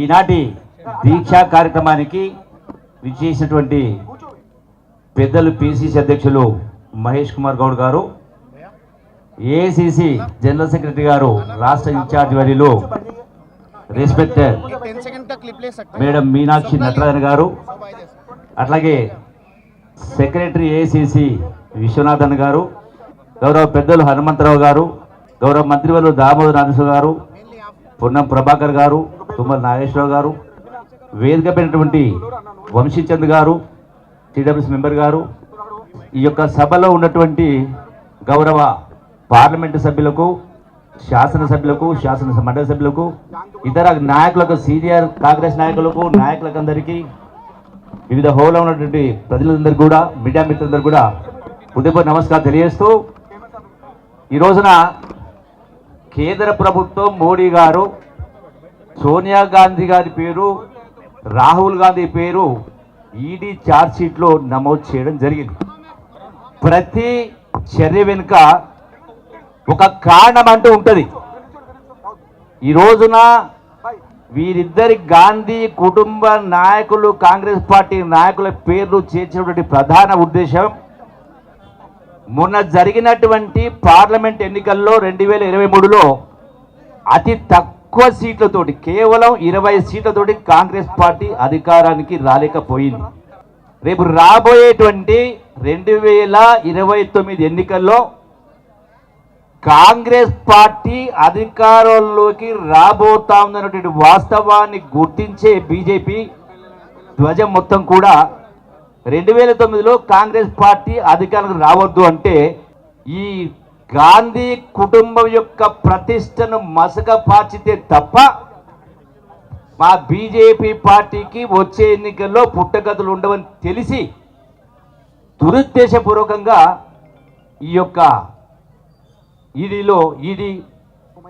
ఈనాటి దీక్షా కార్యక్రమానికి విచ్చేసినటువంటి పెద్దలు పిసిసి అధ్యక్షులు మహేష్ కుమార్ గౌడ్ గారు, ఏఐసిసి జనరల్ సెక్రటరీ గారు, రాష్ట్ర ఇన్ఛార్జ్ వర్యులు రెస్పెక్టెడ్ మేడం మీనాక్షి నటరాజన్ గారు, అట్లాగే సెక్రటరీ ఏఐసిసి విశ్వనాథన్ గారు, గౌరవ పెద్దలు హనుమంతరావు గారు, గౌరవ మంత్రివర్యులు దామోదర్ నాగేశ్వర గారు, పొన్నం ప్రభాకర్ గారు, తుమ్మల నాగేశ్వరరావు గారు, వేదిక పెట్టినటువంటి వంశీచంద్ గారు, టీడబ్ల్యూసీ మెంబర్ గారు, ఈ యొక్క సభలో ఉన్నటువంటి గౌరవ పార్లమెంటు సభ్యులకు, శాసనసభ్యులకు, శాసన మండలి సభ్యులకు, ఇతర నాయకులకు, సీనియర్ కాంగ్రెస్ నాయకులకు అందరికీ, వివిధ హోల్లో ఉన్నటువంటి ప్రజలందరికీ కూడా, మీడియా మిత్రులందరూ కూడా హృదయపూర్వక నమస్కారం తెలియజేస్తూ, ఈ రోజున కేంద్ర ప్రభుత్వం మోడీ గారు సోనియా గాంధీ గారి పేరు, రాహుల్ గాంధీ పేరు ఈడీ ఛార్జ్ షీట్లో నమోదు చేయడం జరిగింది. ప్రతి చర్య వెనుక ఒక కారణం అంటూ ఉంటుంది. ఈ రోజున వీరిద్దరి గాంధీ కుటుంబ నాయకులు, కాంగ్రెస్ పార్టీ నాయకుల పేర్లు చేర్చినటువంటి ప్రధాన ఉద్దేశం, మొన్న జరిగినటువంటి పార్లమెంట్ ఎన్నికల్లో 2023లో అతి తక్కువ సీట్లతోటి, కేవలం 20 సీట్లతోటి కాంగ్రెస్ పార్టీ అధికారానికి రాలేకపోయింది. రేపు రాబోయేటువంటి 2029 ఎన్నికల్లో కాంగ్రెస్ పార్టీ అధికారంలోకి రాబోతా ఉందన్నటువంటి వాస్తవాన్ని గుర్తించే బీజేపీ ధ్వజం మొత్తం కూడా 2009లో కాంగ్రెస్ పార్టీ అధికారంలో రావద్దు అంటే ఈ గాంధీ కుటుంబం యొక్క ప్రతిష్టను మసకపార్చితే తప్ప మా బీజేపీ పార్టీకి వచ్చే ఎన్నికల్లో పుట్టగతులు ఉండవని తెలిసి దురుద్దేశపూర్వకంగా ఈ యొక్క ఈడీ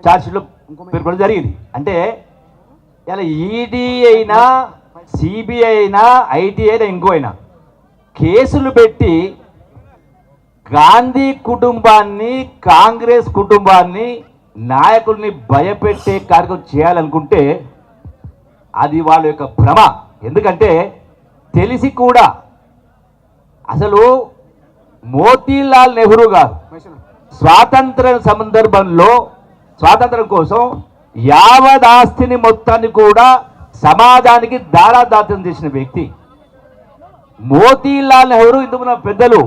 ఛార్జ్షీట్లో పేర్కొనడం జరిగింది. అంటే ఇలా ఈడీ అయినా, సిబిఐ అయినా, ఐటీ అయినా, ఇంకో అయినా కేసులు పెట్టి గాంధీ కుటుంబాన్ని, కాంగ్రెస్ కుటుంబాన్ని, నాయకుల్ని భయపెట్టే కార్యక్రమం చేయాలనుకుంటే అది వాళ్ళ యొక్క భ్రమ. ఎందుకంటే తెలిసి కూడా అసలు మోతీలాల్ నెహ్రూ గారు స్వాతంత్ర సందర్భంలో, స్వాతంత్రం కోసం యావత్ ఆస్తిని మొత్తాన్ని కూడా సమాజానికి దారాదాత్యం చేసిన వ్యక్తి మోతీలాల్ నెహ్రూ. ఇందుకు నా పెద్దలు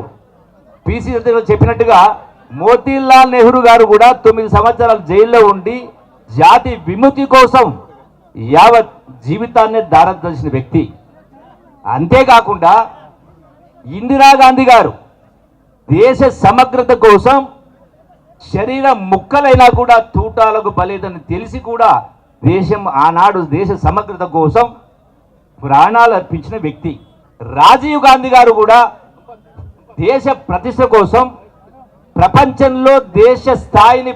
పిసి చెప్పినట్టుగా మోతీలాల్ నెహ్రూ గారు కూడా 9 సంవత్సరాలు జైల్లో ఉండి జాతి విముక్తి కోసం యావత్ జీవితాన్ని దారాదత్తం చేసిన వ్యక్తి. అంతేకాకుండా ఇందిరాగాంధీ గారు దేశ సమగ్రత కోసం శరీర ముక్కలైనా కూడా తూటాలకు బలేదని తెలిసి కూడా ఆనాడు దేశ సమగ్రత కోసం ప్రాణాలు అర్పించిన వ్యక్తి. రాజీవ్ గాంధీ గారు కూడా దేశ ప్రతిష్ట కోసం, ప్రపంచంలో దేశ స్థాయిని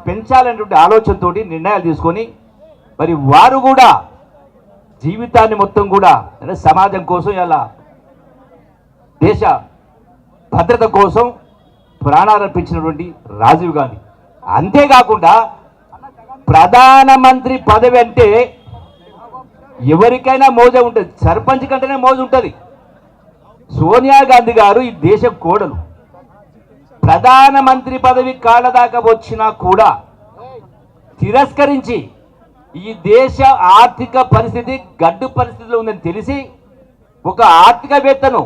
పెంచాలనేటువంటి ఆలోచనతో నిర్ణయాలు తీసుకొని మరి వారు కూడా జీవితాన్ని మొత్తం కూడా సమాజం కోసం, ఇలా దేశ భద్రత కోసం ప్రాణాలర్పించినటువంటి రాజీవ్ గాంధీ. అంతేకాకుండా ప్రధానమంత్రి పదవి అంటే ఎవరికైనా మోజు ఉంటుంది, సర్పంచ్ కంటేనే మోజు ఉంటుంది. సోనియా గాంధీ గారు ఈ దేశ కోడలు, ప్రధానమంత్రి పదవి కాళ్ళ దాకా వచ్చినా కూడా తిరస్కరించి ఈ దేశ ఆర్థిక పరిస్థితి గడ్డు పరిస్థితిలో ఉందని తెలిసి ఒక ఆర్థికవేత్తను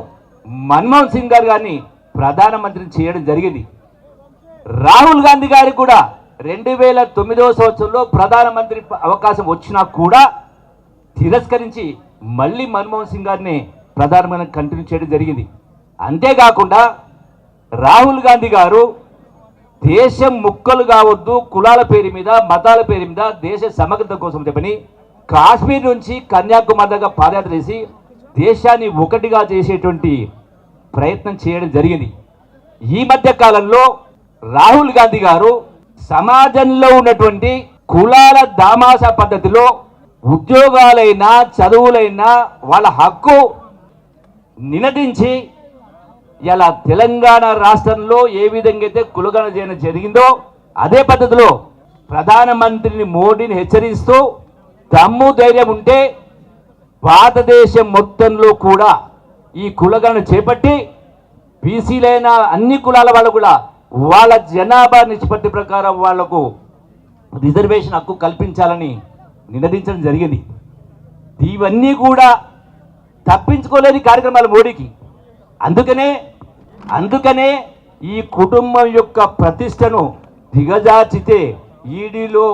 మన్మోహన్ సింగ్ గారిని ప్రధానమంత్రిని చేయడం జరిగింది. రాహుల్ గాంధీ గారికి కూడా 2009వ సంవత్సరంలో ప్రధానమంత్రి అవకాశం వచ్చినా కూడా తిరస్కరించి మళ్ళీ మన్మోహన్ సింగ్ గారిని ప్రధానమంత్రి కంటిన్యూ చేయడం జరిగింది. అంతేకాకుండా రాహుల్ గాంధీ గారు దేశం ముక్కలు కావద్దు, కులాల పేరు మీద, మతాల పేరు మీద దేశ సమగ్రత కోసం చెప్పని కాశ్మీర్ నుంచి కన్యాకుమారి దాకా పాదయాత్ర చేసి దేశాన్ని ఒకటిగా చేసేటువంటి ప్రయత్నం చేయడం జరిగింది. ఈ మధ్య కాలంలో రాహుల్ గాంధీ గారు సమాజంలో ఉన్నటువంటి కులాల దామాషా పద్ధతిలో ఉద్యోగాలైనా, చదువులైనా వాళ్ళ హక్కు నినదించి ఇలా తెలంగాణ రాష్ట్రంలో ఏ విధంగా అయితే కులగణన చేయడం జరిగిందో అదే పద్ధతిలో ప్రధానమంత్రిని మోడీని హెచ్చరిస్తూ దమ్ము ధైర్యం ఉంటే భారతదేశం మొత్తంలో కూడా ఈ కులగణన చేపట్టి బీసీలైన అన్ని కులాల వాళ్ళు కూడా వాళ్ళ జనాభా నిష్పత్తి ప్రకారం వాళ్లకు రిజర్వేషన్ హక్కు కల్పించాలని నినదించడం జరిగింది. ఇవన్నీ కూడా తప్పించుకోలేని కార్యక్రమాలు మోడీకి. అందుకనే ఈ కుటుంబం యొక్క ప్రతిష్టను దిగజార్చితే ఈడీలో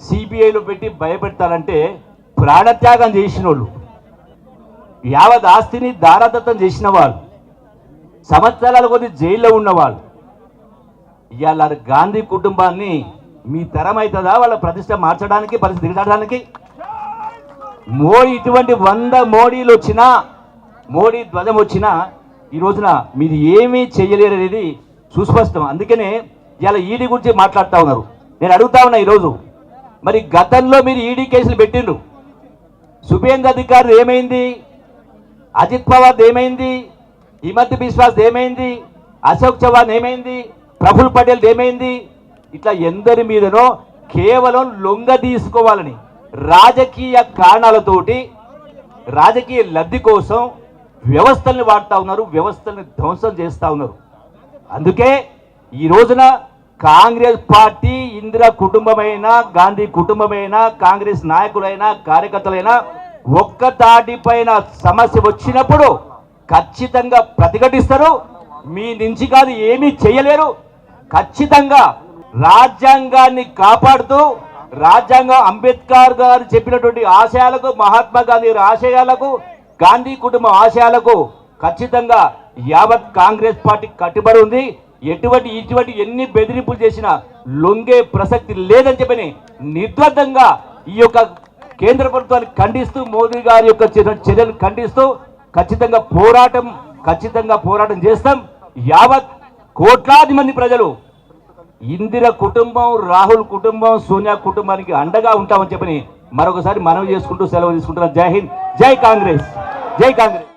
సిబిఐలో పెట్టి భయపెడతారంటే ప్రాణత్యాగం చేసిన వాళ్ళు, యావత్ ఆస్తిని దారాదత్తం చేసిన వాళ్ళు, సంవత్సరాల కొద్ది జైల్లో ఉన్నవాళ్ళు ఇవాళ గాంధీ కుటుంబాన్ని మీ తరం అవుతుందా వాళ్ళ ప్రతిష్ట మార్చడానికి, పరిస్థితి దిగజాడడానికి? మోడీ ఇటువంటి 100 మోడీలు వచ్చినా, మోడీ ధ్వజం వచ్చినా ఈ రోజున మీరు ఏమీ చేయలేరు అనేది సుస్పష్టం. అందుకనే ఇలా ఈడీ గురించి మాట్లాడుతూ ఉన్నారు. నేను అడుగుతా ఉన్నా ఈరోజు, మరి గతంలో మీరు ఈడీ కేసులు పెట్టిండ్రు, శుభేంద్ర అధికారి ఏమైంది? అజిత్ పవార్ ఏమైంది? హిమంత్ బిశ్వాస్ ఏమైంది? అశోక్ చవాన్ ఏమైంది? ప్రఫుల్ పటేల్ ఏమైంది? ఇట్లా ఎందరి మీదనో కేవలం లొంగ తీసుకోవాలని రాజకీయ కారణాలతోటి రాజకీయ లబ్ధి కోసం వ్యవస్థల్ని వాడుతూ ఉన్నారు, వ్యవస్థల్ని ధ్వంసం చేస్తూ ఉన్నారు. అందుకే ఈ రోజున కాంగ్రెస్ పార్టీ, ఇందిరా కుటుంబమైనా, గాంధీ కుటుంబమైనా, కాంగ్రెస్ నాయకులైనా, కార్యకర్తలైనా ఒక్క తాటిపైన సమస్య వచ్చినప్పుడు ఖచ్చితంగా ప్రతిఘటిస్తారు. మీ నుంచి కాదు ఏమీ చేయలేరు. ఖచ్చితంగా రాజ్యాంగాన్ని కాపాడుతూ, రాజ్యాంగం అంబేద్కర్ గారు చెప్పినటువంటి ఆశయాలకు, మహాత్మా గాంధీ ఆశయాలకు, గాంధీ కుటుంబం ఆశయాలకు ఖచ్చితంగా యావత్ కాంగ్రెస్ పార్టీ కట్టుబడి ఉంది. ఇటువంటి ఎన్ని బెదిరింపులు చేసినా లొంగే ప్రసక్తి లేదని చెప్పని నిర్ద్వందంగా ఈ యొక్క కేంద్ర ప్రభుత్వాన్ని ఖండిస్తూ, మోదీ గారి యొక్క చర్యలను ఖండిస్తూ ఖచ్చితంగా పోరాటం చేస్తాం. యావత్ కోట్లాది మంది ప్రజలు ఇందిర కుటుంబం, రాహుల్ కుటుంబం, సోనియా కుటుంబానికి అండగా ఉంటామని చెప్పని మరొకసారి మనవి చేసుకుంటూ సెలవు తీసుకుంటున్నాం. జై హింద్, జై కాంగ్రెస్, జై కాంగ్రెస్.